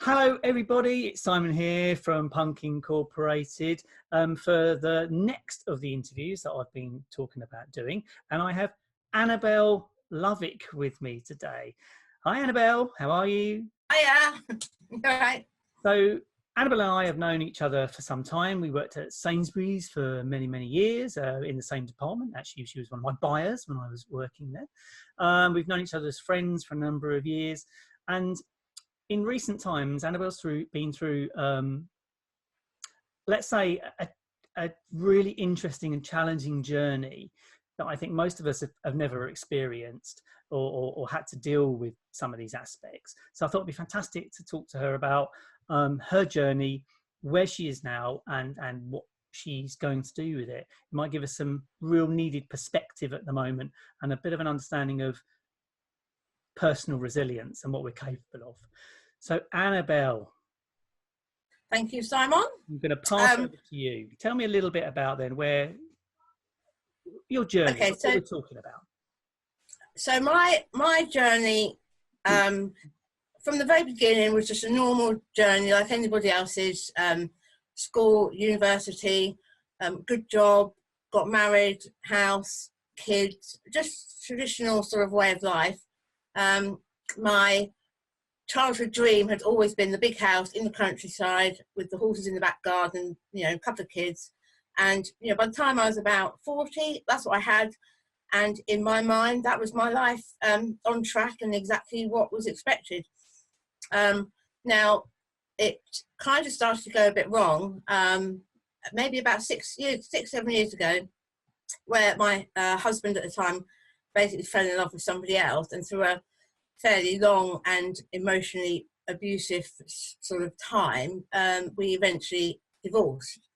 Hello everybody, it's Simon here from Punk Incorporated for the next of the interviews that I've been talking about doing, and I have Annabel Lovick with me today. Hi Annabel, how are you? Hiya. You all right? So Annabel and I have known each other for some time. We worked at Sainsbury's for many years in the same department. Actually, she was one of my buyers when I was working there. We've known each other as friends for a number of years, and in recent times, Annabel's been through, let's say, a really interesting and challenging journey that I think most of us have never experienced or had to deal with some of these aspects. So I thought it'd be fantastic to talk to her about her journey, where she is now, and what she's going to do with it. It might give us some real needed perspective at the moment and a bit of an understanding of personal resilience and what we're capable of. So Annabel, Thank you, Simon. I'm going to pass over to you. Tell me a little bit about then where your journey, Okay, what we're talking about. So my journey from the very beginning was just a normal journey like anybody else's. School, university, good job, got married, house, kids, just traditional sort of way of life. My childhood dream had always been the big house in the countryside with the horses in the back garden, a couple of kids. And, by the time I was about 40, that's what I had. And in my mind, that was my life on track and exactly what was expected. Now, it kind of started to go a bit wrong, maybe about 7 years ago, where my husband at the time basically fell in love with somebody else, and through a fairly long and emotionally abusive sort of time, we eventually divorced.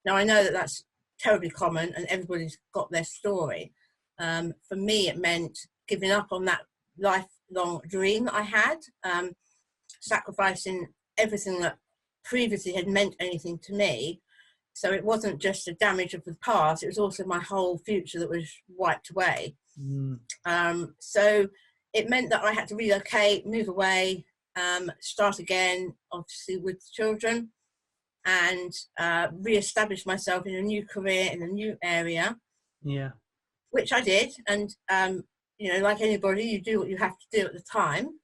Now, I know that that's terribly common and everybody's got their story. For me, it meant giving up on that lifelong dream that I had, sacrificing everything that previously had meant anything to me. So it wasn't just the damage of the past, it was also my whole future that was wiped away. So it meant that I had to relocate, move away, start again, obviously with children, and re-establish myself in a new career, in a new area. Yeah. Which I did. And, like anybody, you do what you have to do at the time.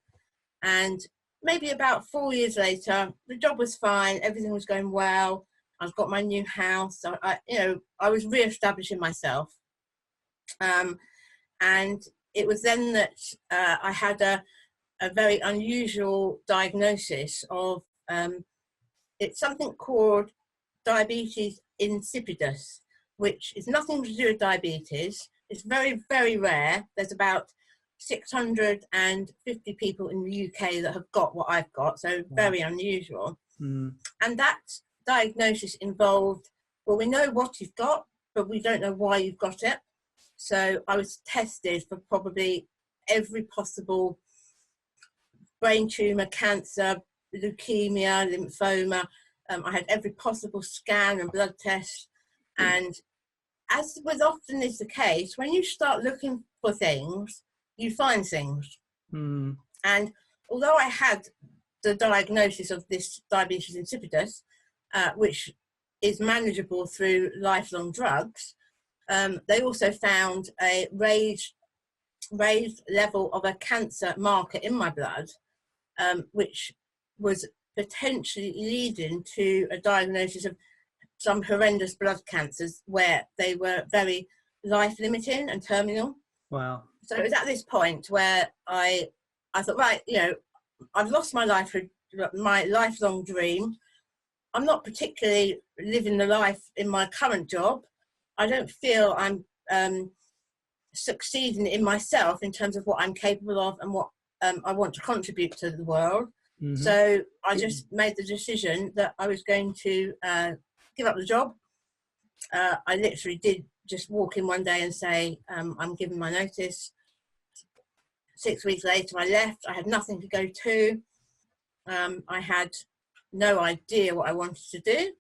And maybe about 4 years later, the job was fine, everything was going well. I've got my new house. So I was re-establishing myself. And it was then that I had a very unusual diagnosis of, it's something called diabetes insipidus, which is nothing to do with diabetes. It's very, very rare. There's about 650 people in the UK that have got what I've got, so very unusual. And that diagnosis involved, well, we know what you've got, but we don't know why you've got it. So I was tested for probably every possible brain tumour, cancer, leukemia, lymphoma. I had every possible scan and blood test. And as was often is the case, when you start looking for things, you find things. And although I had the diagnosis of this diabetes insipidus, which is manageable through lifelong drugs, they also found a raised level of a cancer marker in my blood, which was potentially leading to a diagnosis of some horrendous blood cancers where they were very life-limiting and terminal. Wow. So it was at this point where I thought, right, I've lost my lifelong dream. I'm not particularly living the life in my current job. I don't feel I'm succeeding in myself in terms of what I'm capable of and what I want to contribute to the world. So I just made the decision that I was going to give up the job. I literally did just walk in one day and say, I'm giving my notice. 6 weeks later, I left. I had nothing to go to. I had no idea what I wanted to do.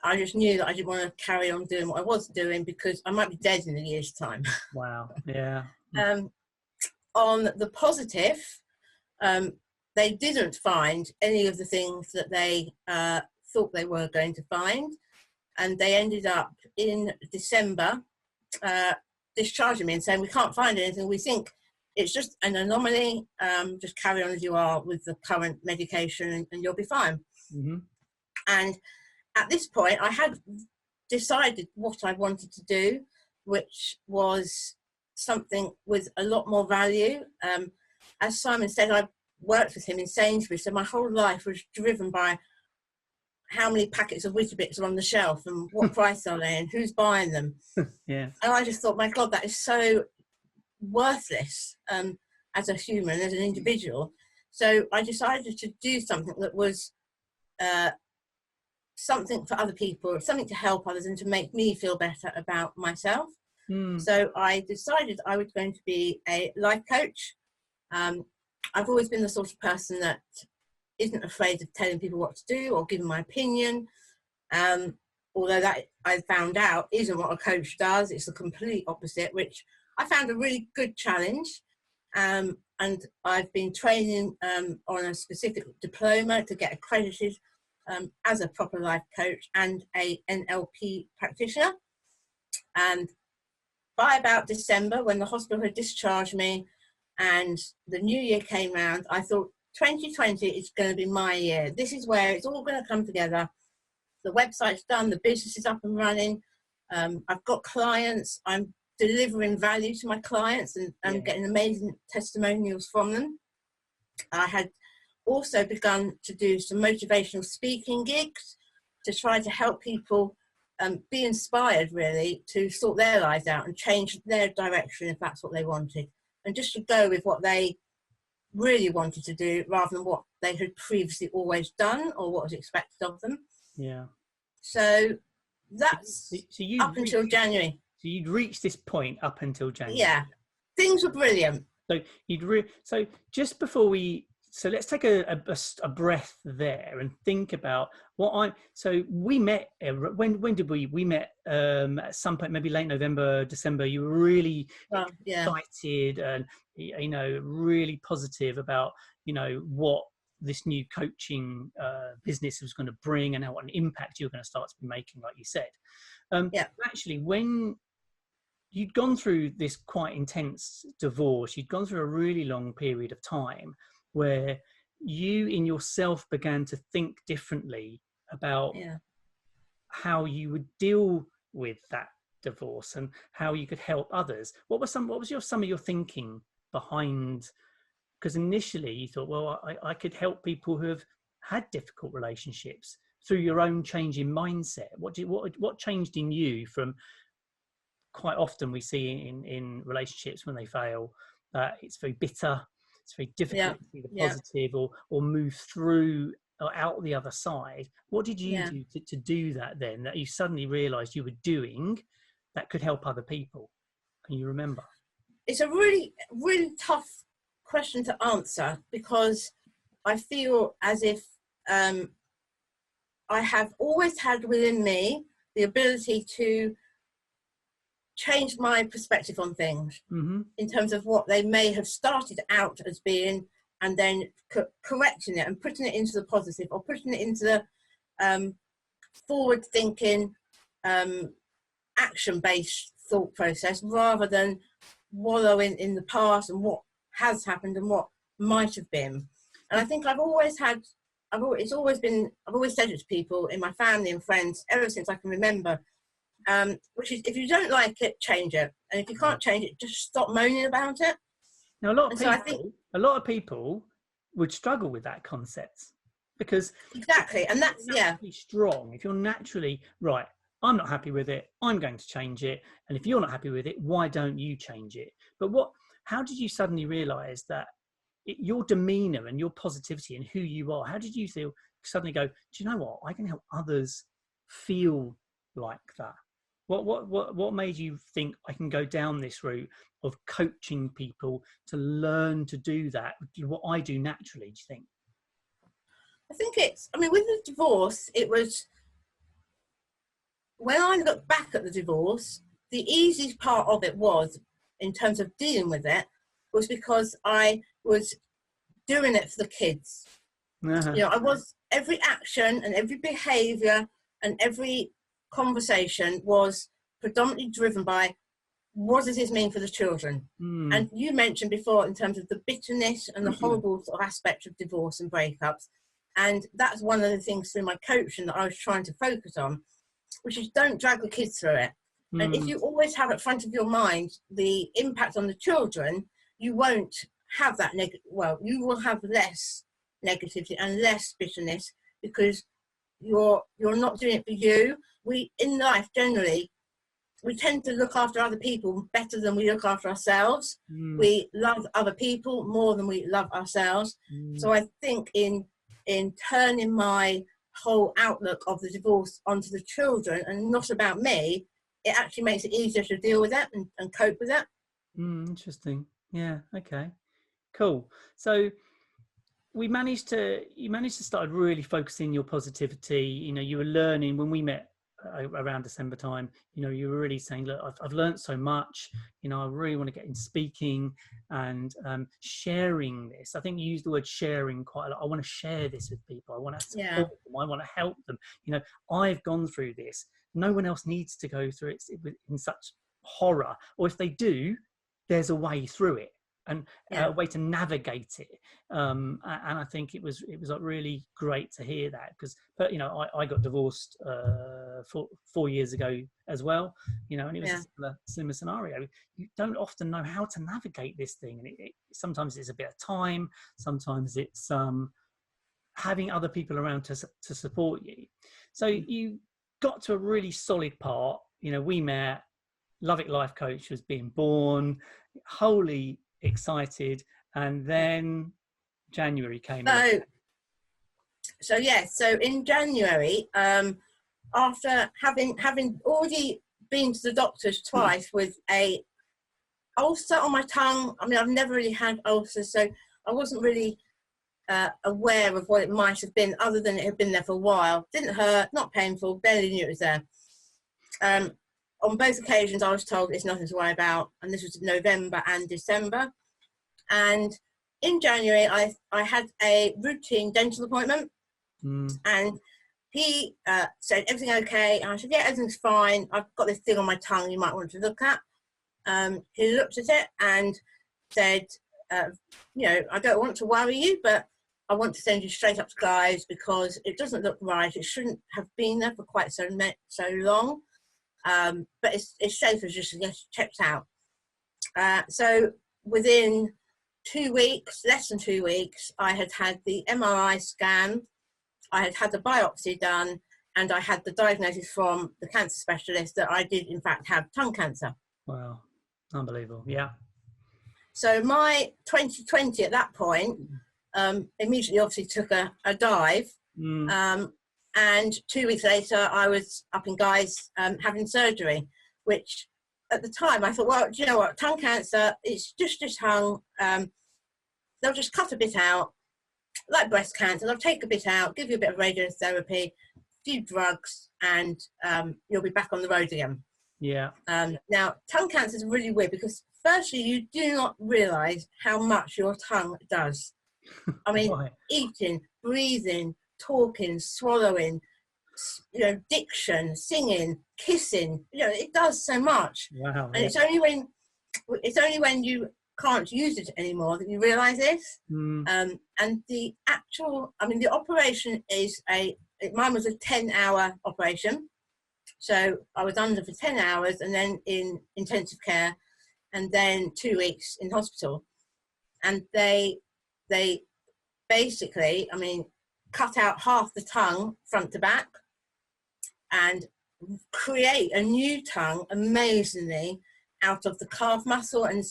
I just knew that I didn't want to carry on doing what I was doing because I might be dead in a year's time. Wow. Yeah. On the positive, they didn't find any of the things that they thought they were going to find, and they ended up in December discharging me and saying, we can't find anything, we think it's just an anomaly, just carry on as you are with the current medication and you'll be fine. Mm-hmm. And at this point I had decided what I wanted to do, which was something with a lot more value. As Simon said, I worked with him in Sainsbury's, so my whole life was driven by how many packets of Weetabix are on the shelf and what price are they and who's buying them. Yeah. And I just thought, my God, that is so worthless as a human, as an individual. So I decided to do something that was something for other people, something to help others and to make me feel better about myself. So I decided I was going to be a life coach. I've always been the sort of person that isn't afraid of telling people what to do or giving my opinion. Although that I found out isn't what a coach does. It's the complete opposite, which I found a really good challenge. And I've been training on a specific diploma to get accredited as a proper life coach and a NLP practitioner. And by about December, when the hospital had discharged me and the new year came round, I thought 2020 is going to be my year. This is where it's all going to come together. The website's done, the business is up and running. I've got clients. I'm delivering value to my clients and I'm getting amazing testimonials from them. I had also begun to do some motivational speaking gigs to try to help people be inspired, really, to sort their lives out and change their direction if that's what they wanted, and just to go with what they really wanted to do rather than what they had previously always done or what was expected of them. Yeah. So that's so up until January. So you'd reached this point up until January. Yeah, things were brilliant. So so just before so let's take a breath there and think about so we met, when did we met at some point, maybe late November, December. You were really excited and, you know, really positive about, you know, what this new coaching business was going to bring and what an impact you were going to start to be making, like you said. Actually, when you'd gone through this quite intense divorce, you'd gone through a really long period of time where you in yourself began to think differently about how you would deal with that divorce and how you could help others. What was some of your thinking behind? Because initially you thought, well, I could help people who have had difficult relationships through your own change in mindset. What changed in you from? Quite often we see in relationships when they fail, it's very bitter, it's very difficult to see the positive or move through or out the other side. What did you do to do that then, that you suddenly realized you were doing that could help other people? Can you remember? It's a really, really tough question to answer, because I feel as if I have always had within me the ability to change my perspective on things in terms of what they may have started out as being, and then correcting it and putting it into the positive, or putting it into the forward thinking, action based thought process, rather than wallowing in the past and what has happened and what might have been. And I think I've always said it to people in my family and friends ever since I can remember, which is, if you don't like it, change it. And if you can't change it, just stop moaning about it. Now, a lot of people would struggle with that concept, because exactly, and that's strong. If you're naturally right, I'm not happy with it, I'm going to change it. And if you're not happy with it, why don't you change it? But how did you suddenly realize that your demeanor and your positivity and who you are, how did you suddenly go, do you know what, I can help others feel like that? What made you think I can go down this route of coaching people to learn to do that, what I do naturally, do you think? I think with the divorce, it was, when I look back at the divorce, the easiest part of it was, in terms of dealing with it, was because I was doing it for the kids. Uh-huh. You know, I was, every action and every behaviour and every conversation was predominantly driven by, what does this mean for the children? And you mentioned before in terms of the bitterness and the horrible sort of aspect of divorce and breakups. And that's one of the things through my coaching that I was trying to focus on, which is don't drag the kids through it. And if you always have at front of your mind the impact on the children, you won't have that you will have less negativity and less bitterness, because you're not doing it for you. We, in life generally, we tend to look after other people better than we look after ourselves. We love other people more than we love ourselves. So I think in turning my whole outlook of the divorce onto the children and not about me, it actually makes it easier to deal with that and cope with that. Interesting. Yeah. Okay. Cool. So you managed to start really focusing your positivity. You know, you were learning when we met around December time. You know, you were really saying, look, I've learned so much. You know, I really want to get in speaking and sharing this. I think you used the word sharing quite a lot. I want to share this with people. I want to support them. I want to help them. You know, I've gone through this. No one else needs to go through it in such horror. Or if they do, there's a way through it. And a way to navigate it, and I think it was like really great to hear that, because, but you know, I got divorced 4 years ago as well, you know, and it was a similar scenario. You don't often know how to navigate this thing, and sometimes it's a bit of time, sometimes it's having other people around to support you. So you got to a really solid part. You know, we met. Lovick Life Coach was being born. Wholly excited, and then January came along. So in January, after having already been to the doctors twice with a ulcer on my tongue. I mean, I've never really had ulcers, so I wasn't really aware of what it might have been, other than it had been there for a while. Didn't hurt, not painful, barely knew it was there. On both occasions, I was told it's nothing to worry about, and this was November and December. And in January, I had a routine dental appointment, and he said, everything okay? And I said, yeah, everything's fine. I've got this thing on my tongue you might want to look at. He looked at it and said, you know, I don't want to worry you, but I want to send you straight up to Guy's because it doesn't look right. It shouldn't have been there for quite so long. But it's safe as just to get checked out. So within 2 weeks, less than 2 weeks, I had had the MRI scan, I had had the biopsy done, and I had the diagnosis from the cancer specialist that I did in fact have tongue cancer. Wow, unbelievable. Yeah. So my 2020 at that point immediately obviously took a dive. And 2 weeks later, I was up in Guy's having surgery, which at the time I thought, well, do you know what, tongue cancer, it's just your tongue. They'll just cut a bit out, like breast cancer. They'll take a bit out, give you a bit of radiotherapy, a few drugs, and you'll be back on the road again. Yeah. Now, tongue cancer is really weird because firstly, you do not realise how much your tongue does. I mean, eating, breathing, talking, swallowing, you know, diction, singing, kissing, you know, it does so much. Wow. And it's only when you can't use it anymore that you realise this. And the actual, I mean, the operation is mine was a 10-hour operation. So I was under for 10 hours and then in intensive care and then 2 weeks in hospital. And they basically, I mean, cut out half the tongue front to back and create a new tongue amazingly out of the calf muscle and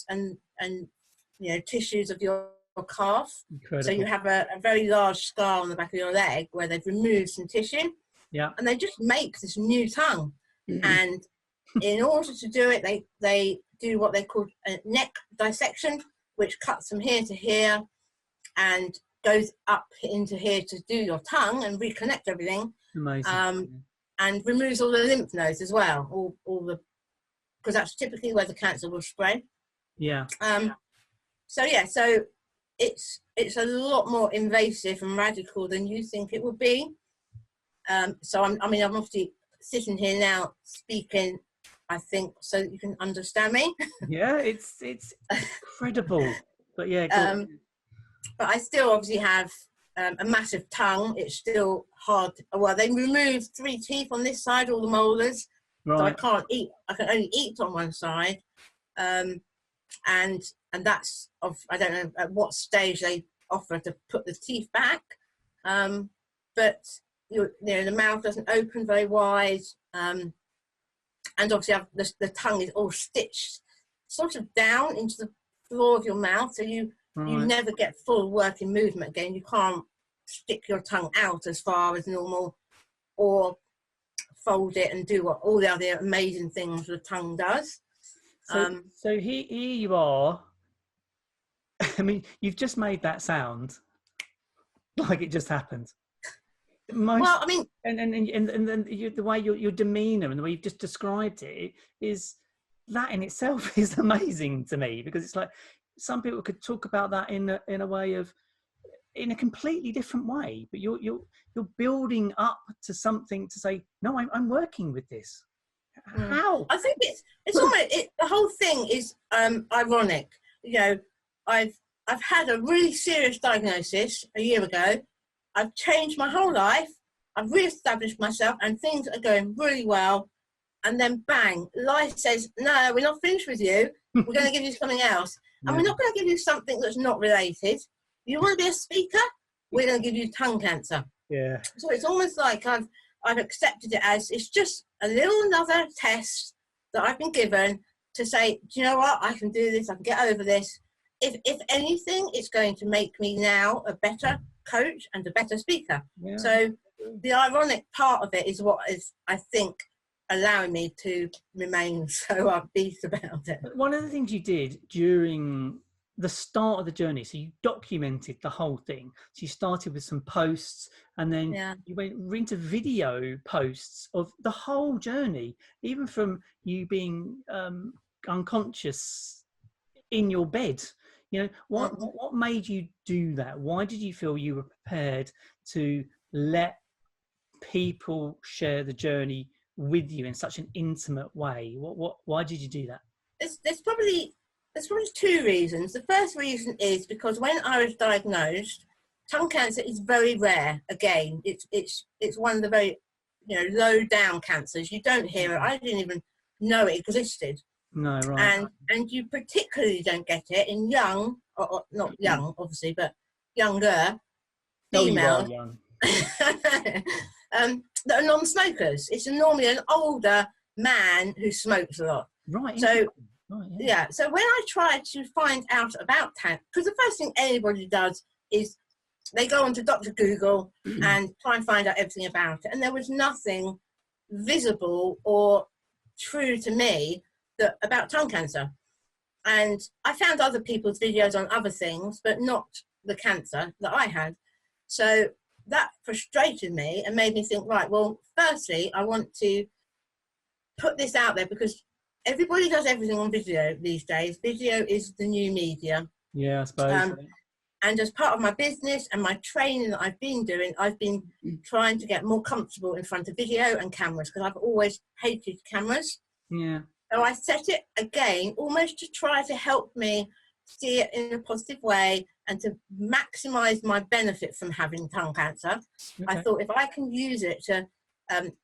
you know, tissues of your calf. Incredible. So you have a very large scar on the back of your leg where they've removed some tissue. Yeah. And they just make this new tongue. And in order to do it, they do what they call a neck dissection, which cuts from here to here and goes up into here to do your tongue and reconnect everything. Amazing. And removes all the lymph nodes as well, all the, because that's typically where the cancer will spread. Yeah. So it's a lot more invasive and radical than you think it would be. So I'm obviously sitting here now speaking, I think, so that you can understand me. Yeah, it's incredible. But yeah, but I still obviously have a massive tongue. It's still hard. Well, they removed 3 teeth on this side, all the molars, so I right. can't eat. I can only eat on one side, and that's of, I don't know at what stage they offer to put the teeth back, but you know the mouth doesn't open very wide, and obviously the tongue is all stitched sort of down into the floor of your mouth, so you never get full working movement again. You can't stick your tongue out as far as normal, or fold it and do what all the other amazing things the tongue does. So here you are. I mean, you've just made that sound like it just happened. Well, I mean, The way your demeanour and the way you've just described it is, that in itself is amazing to me, because it's like some people could talk about that in a way of, in a completely different way, but you're building up to something to say, no, I'm working with this. How? I think it's almost the whole thing is ironic. You know, I've had a really serious diagnosis a year ago. I've changed my whole life. I've re-established myself, and things are going really well. And then bang, life says, no, we're not finished with you. We're going to give you something else. And we're not going to give you something that's not related. You want to be a speaker? We're going to give you tongue cancer. Yeah. So it's almost like I've accepted it as, it's just a little another test that I've been given to say, do you know what? I can do this. I can get over this. If anything, it's going to make me now a better coach and a better speaker. Yeah. So the ironic part of it is what is, I think, allowing me to remain so upbeat about it. One of the things you did during the start of the journey, so you documented the whole thing. So you started with some posts, and then you went into video posts of the whole journey, even from you being unconscious in your bed. You know, what made you do that? Why did you feel you were prepared to let people share the journey with you in such an intimate way? Why did you do that? There's probably 2 reasons. The first reason is because when I was diagnosed, tongue cancer is very rare. Again, it's one of the very, you know, low down cancers. You don't hear it. I didn't even know it existed. No, right. And you particularly don't get it in young, or not young, obviously, but younger females. Oh, you are young. That are non-smokers. It's normally an older man who smokes a lot. Right. So, yeah. So when I tried to find out about cancer, because the first thing anybody does is they go onto Dr. Google and try and find out everything about it. And there was nothing visible or true to me about tongue cancer. And I found other people's videos on other things, but not the cancer that I had. So that frustrated me and made me think, right, well, firstly, I want to put this out there, because everybody does everything on video these days. Video is the new media. Yeah, I suppose. And as part of my business and my training that I've been doing, I've been trying to get more comfortable in front of video and cameras, because I've always hated cameras. Yeah. So I set it again, almost to try to help me see it in a positive way and to maximize my benefit from having tongue cancer. Okay. I thought if I can use it to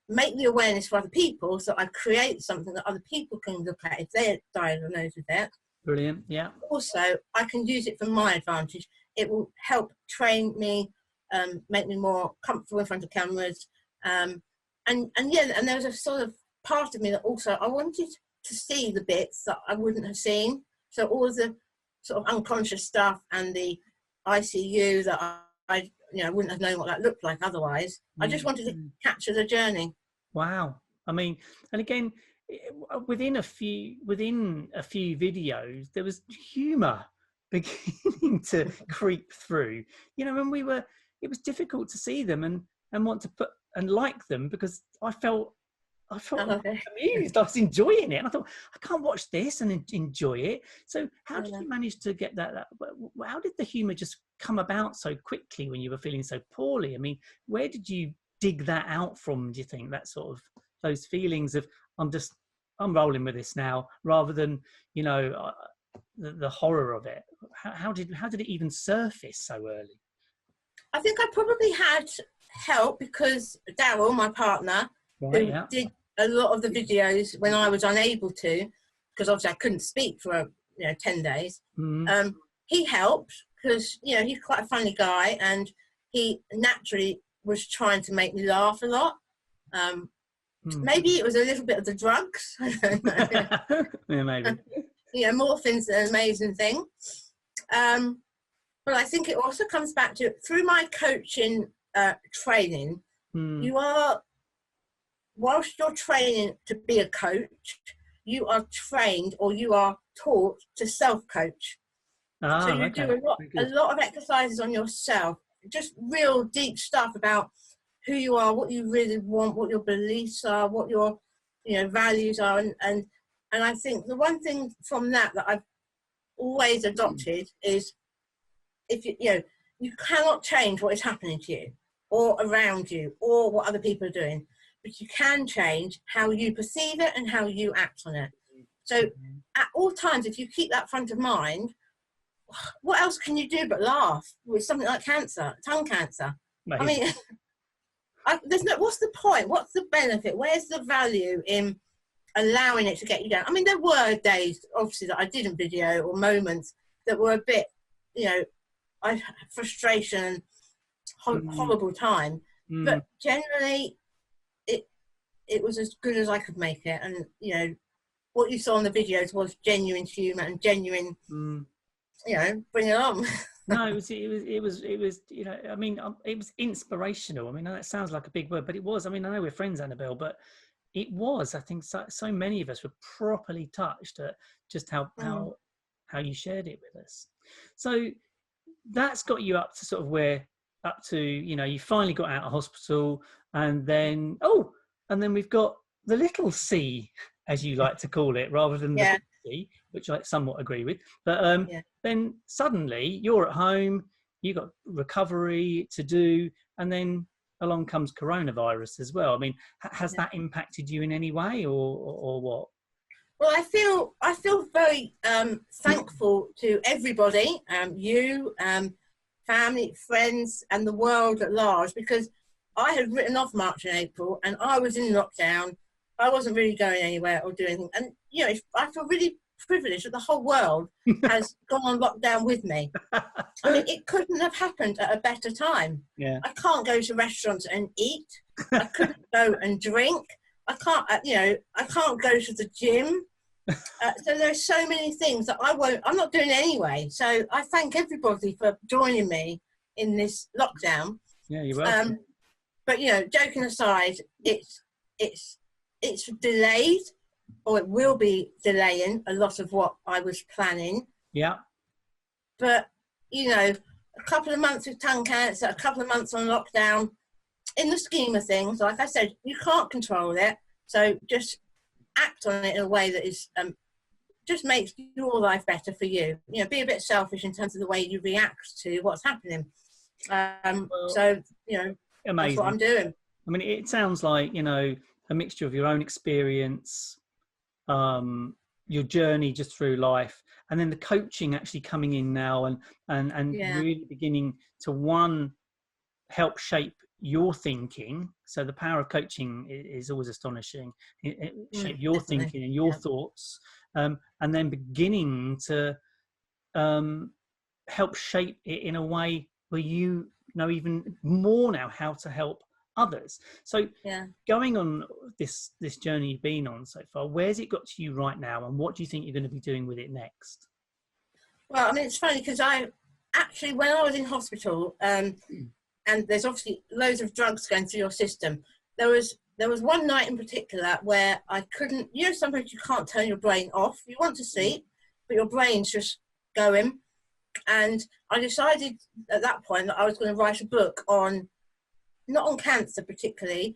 make the awareness for other people, so I create something that other people can look at if they're diagnosed with it. Brilliant, yeah. Also, I can use it for my advantage. It will help train me, make me more comfortable in front of cameras. And there was a sort of part of me that also I wanted to see the bits that I wouldn't have seen. So all of the sort of unconscious stuff and the ICU that I wouldn't have known what that looked like otherwise. I just wanted to capture the journey. Wow. I mean, and again, within a few videos, there was humour beginning to creep through. You know, when it was difficult to see them and want to put and like them, because I felt I felt Okay. amused. I was enjoying it, and I thought, I can't watch this and enjoy it. So, how did Yeah. you manage to get how did the humour just come about so quickly when you were feeling so poorly? I mean, where did you dig that out from? Do you think that sort of those feelings of I'm rolling with this now, rather than the horror of it? How did it even surface so early? I think I probably had help because Daryl, my partner, Right. who Yeah. did a lot of the videos when I was unable to, because obviously I couldn't speak for 10 days. Mm. He helped because he's quite a funny guy, and he naturally was trying to make me laugh a lot. Mm. Maybe it was a little bit of the drugs. I don't know. Yeah, maybe. Morphine's an amazing thing. But I think it also comes back to, through my coaching training, Mm. you are, whilst you're training to be a coach, you are trained or you are taught to self-coach. So Ah, you do okay. Very a good. lot of exercises on yourself, just real deep stuff about who you are, what you really want, what your beliefs are, what your values are, and I think the one thing from that I've always adopted is, if you cannot change what is happening to you or around you or what other people are doing, but you can change how you perceive it and how you act on it. So at all times, if you keep that front of mind, what else can you do but laugh with something like cancer, tongue cancer? I Amazing. mean, what's the point? What's the benefit? Where's the value in allowing it to get you down? I mean, there were days, obviously, that I didn't video, or moments that were a bit, frustration, Mm. horrible time. Mm. But generally, it was as good as I could make it. And, what you saw in the videos was genuine humour and genuine, Mm. bring it on. No, it was. I mean, it was inspirational. I mean, that sounds like a big word, but it was. I mean, I know we're friends, Annabelle, but it was. I think so many of us were properly touched at just how Mm. you shared it with us. So that's got you up to sort of you finally got out of hospital, and then we've got the little C, as you like to call it, rather than the Yeah, big C, which I somewhat agree with. But yeah, then suddenly you're at home, you got recovery to do, and then along comes coronavirus as well. I mean, has yeah. that impacted you in any way, or what? Well, I feel very thankful to everybody, you, family, friends, and the world at large, because I had written off March and April, and I was in lockdown. I wasn't really going anywhere or doing anything, and I feel really privileged that the whole world has gone on lockdown with me. I mean, it couldn't have happened at a better time. Yeah. I can't go to restaurants and eat. I couldn't go and drink. I can't, I can't go to the gym. So there's so many things that I'm not doing anyway. So I thank everybody for joining me in this lockdown. Yeah, you're welcome. But joking aside, it's delayed, or it will be delaying a lot of what I was planning. Yeah. But a couple of months with tongue cancer, a couple of months on lockdown, in the scheme of things, like I said, you can't control it. So just act on it in a way that is just makes your life better for you. Be a bit selfish in terms of the way you react to what's happening. Well, So that's what amazing. I'm doing. I mean, it sounds like a mixture of your own experience, your journey just through life, and then the coaching actually coming in now, and Yeah, really beginning to help shape your thinking. So the power of coaching is always astonishing. It shape your definitely. thinking and your Yeah. thoughts, and then beginning to help shape it in a way where you know even more now how to help others. So Yeah. going on this journey you've been on so far, where's it got to you right now, and what do you think you're going to be doing with it next? Well, I mean, it's funny because I actually, when I was in hospital, and there's obviously loads of drugs going through your system, there was one night in particular where I couldn't. Sometimes you can't turn your brain off. You want to sleep, but your brain's just going. And I decided at that point that I was going to write a book not on cancer particularly,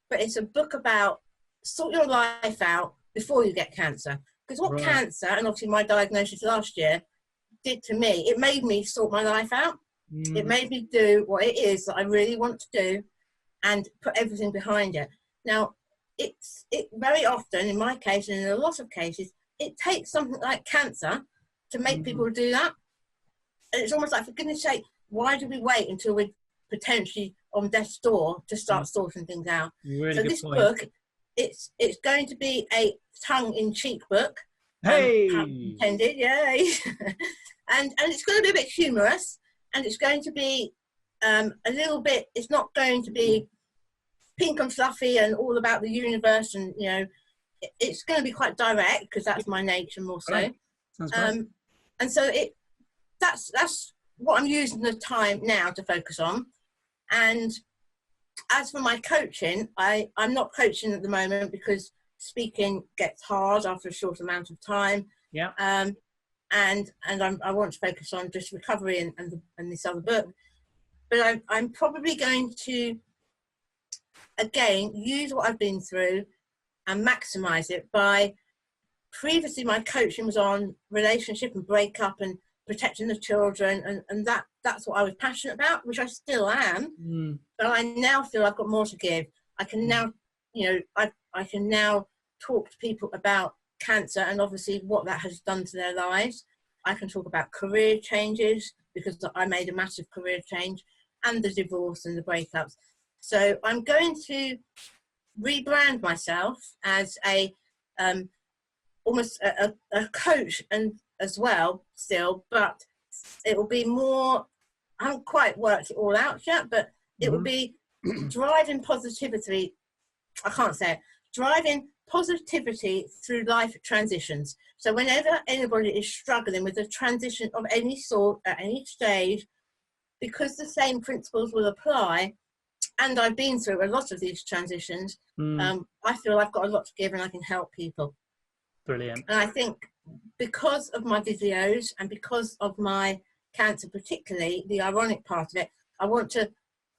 but it's a book about sort your life out before you get cancer. Because what cancer, and obviously my diagnosis last year, did to me, it made me sort my life out. It made me do what it is that I really want to do and put everything behind it. Now, it very often, in my case, and in a lot of cases, it takes something like cancer to make people do that. And it's almost like, for goodness sake, why do we wait until we're potentially on death's door to start sorting things out? Really so good this point. book, it's going to be a tongue-in-cheek book. Hey! Intended, yay! and it's going to be a bit humorous, and it's going to be a little bit, it's not going to be pink and fluffy and all about the universe, and you know, it's going to be quite direct because that's my nature more so. Right. Sounds great. And so that's what I'm using the time now to focus on. And as for my coaching, I'm not coaching at the moment because speaking gets hard after a short amount of time. Yeah. And I want to focus on just recovery and this other book. But I'm probably going to, again, use what I've been through and maximize it by, previously my coaching was on relationship and breakup and protecting the children, and that's what I was passionate about, which I still am. But I now feel I've got more to give. I can now, you know, I can now talk to people about cancer and obviously what that has done to their lives. I can talk about career changes because I made a massive career change, and the divorce and the breakups. So I'm going to rebrand myself as a almost a coach and as well still, but it will be more, I haven't quite worked it all out yet, but it will be driving positivity, I can't say it, driving positivity through life transitions. So whenever anybody is struggling with a transition of any sort at any stage, because the same principles will apply, and I've been through a lot of these transitions, I feel I've got a lot to give and I can help people. Brilliant. And I think because of my videos and because of my cancer, particularly the ironic part of it, I want to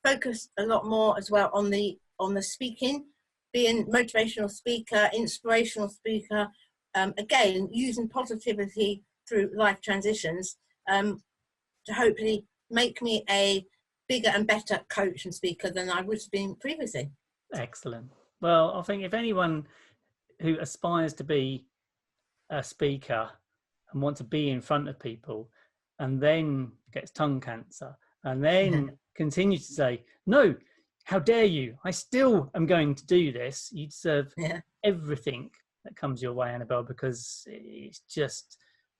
focus a lot more as well on the speaking, being motivational speaker, inspirational speaker, again, using positivity through life transitions to hopefully make me a bigger and better coach and speaker than I would have been previously. Excellent. Well, I think if anyone who aspires to be a speaker and want to be in front of people and then gets tongue cancer and then continues to say, no, how dare you, I still am going to do this, you deserve everything that comes your way, Annabel, because it's just,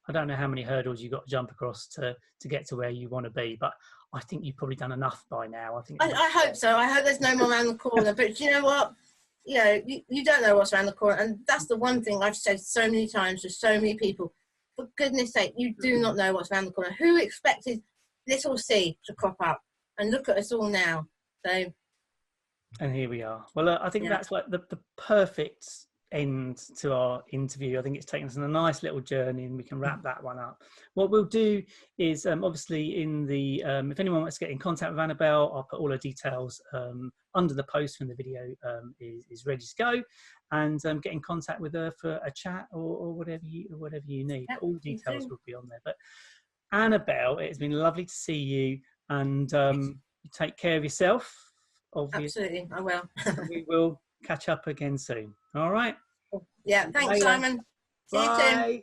I don't know how many hurdles you've got to jump across to get to where you want to be, but I think you've probably done enough by now. I hope so. I hope there's no more around the corner. But you know what? You know, you don't know what's around the corner. And that's the one thing I've said so many times to so many people. For goodness sake, you do not know what's around the corner. Who expected little seed to crop up? And look at us all now. So. And here we are. Well, I think that's like the perfect end to our interview. I think it's taken us on a nice little journey and we can wrap that one up. What we'll do is obviously in the if anyone wants to get in contact with Annabel, I'll put all her details under the post when the video is ready to go, and get in contact with her for a chat or whatever you need. All the details will be on there. But Annabel, it's been lovely to see you, and you take care of yourself. Obviously. Absolutely, I will. We will catch up again soon. All right. Yeah, thanks, Simon. See you soon.